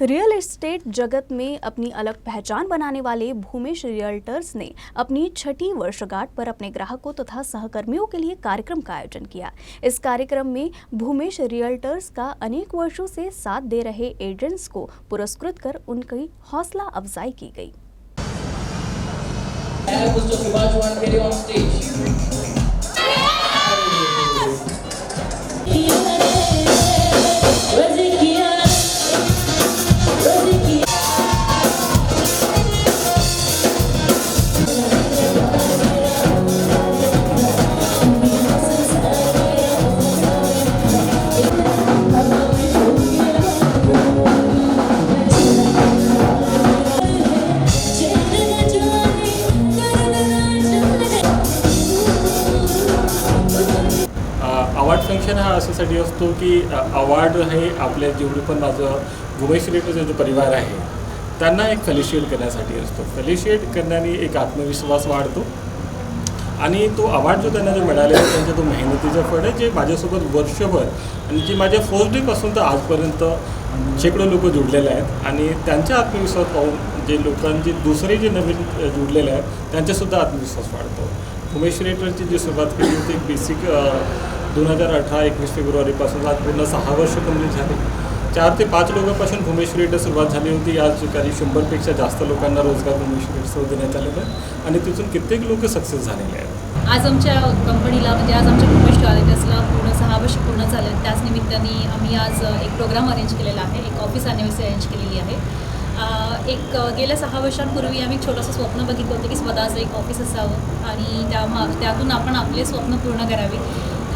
Real estate जगत में अपनी अलग पहचान बनाने वाले भूमेश रियल्टर्स ने अपनी छठी वर्षगांठ पर अपने ग्राहकों तथा सहकर्मियों के लिए कार्यक्रम का आयोजन किया। इस कार्यक्रम में भूमेश रियल्टर्स का अनेक वर्षों से साथ दे रहे एजेंट्स को पुरस्कृत कर उनकी हौसला अफजाई की गई। अवॉर्ड फंक्शन हा अशासाठी असतो की अवॉर्ड हे आपल्या जेवढे पण माझं भूमेश रियल्टर्सचा जो परिवार आहे त्यांना एक फेलिशिएट करण्यासाठी असतो। फेलिशिएट करण्याने एक आत्मविश्वास वाढतो आणि तो अवॉर्ड जो त्यांना जे मिळालेला आहे त्यांच्या तो मेहनतीचं फळ आहे, जे माझ्यासोबत वर्षभर आणि जे माझ्या फर्स्ट डेपासून तर आजपर्यंत शेकडो लोक जुडलेले आहेत आणि त्यांचा आत्मविश्वास पाहून जे लोकांचे दुसरे जे नवीन जुडलेले आहेत त्यांचासुद्धा आत्मविश्वास वाढतो। भूमेश रियल्टर्सची जी सुरुवात केली होती बेसिक 2018-21 फेब्रुवारीपासून आज पूर्ण 6 वर्ष कंप्लीट झाली। 4 ते 5 लोकांपासून भूमेश रियल्टर्स सुरुवात झाली होती। आज काही 100पेक्षा जास्त लोकांना रोजगार भूमेश रियल्टर्सवर देण्यात आलेला आहे आणि तिथून कित्येक लोक सक्सेस झालेले आहेत। आज आमच्या कंपनीला म्हणजे आज आमच्या भूमेश रियल्टर्सला पूर्ण 6 वर्ष पूर्ण झाले। त्याच निमित्ताने आम्ही आज एक प्रोग्राम अरेंज केलेला आहे, एक ऑफिस ॲनिव्हर्सरी अरेंज केलेली आहे। गेल्या 6 वर्षांपूर्वी आम्ही छोटंसं स्वप्न बघितलं होतं की स्वतःचं एक ऑफिस असावं आणि त्यातून आपण आपले स्वप्न पूर्ण करावे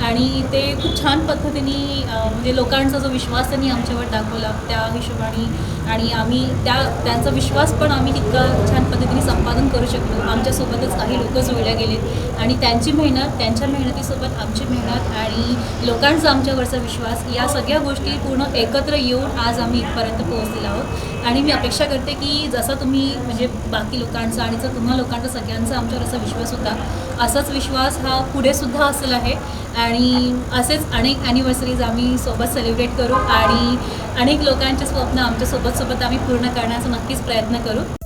आणि ते खूप छान पद्धतीने म्हणजे लोकांचा जो विश्वास त्यांनी आमच्यावर दाखवला त्या हिशोबाने आणि आम्ही त्यांचा विश्वास पण आम्ही तितका छान पद्धतीने संपादन करू शकलो। आमच्यासोबतच काही लोक जोडल्या गेलेत आणि त्यांची मेहनत, त्यांच्या मेहनतीसोबत आमची मेहनत आणि लोकांचा आमच्यावरचा विश्वास या सगळ्या गोष्टी पूर्ण एकत्र येऊन आज आम्ही इथपर्यंत पोहोचलेलो आहोत आणि मी अपेक्षा करते की जसं तुम्ही म्हणजे बाकी लोकांचा आणि जर तुम्हा लोकांचा सगळ्यांचा आमच्यावर असा विश्वास होता असाच विश्वास हा पुढेसुद्धा असेल आहे आणि असेच अनेक ॲनिव्हर्सरीज आम्ही सोबत सेलिब्रेट करू आणि अनेक लोकांचे स्वप्न आमच्या सोबत आम्ही पूर्ण करण्याचा नक्कीच प्रयत्न करू।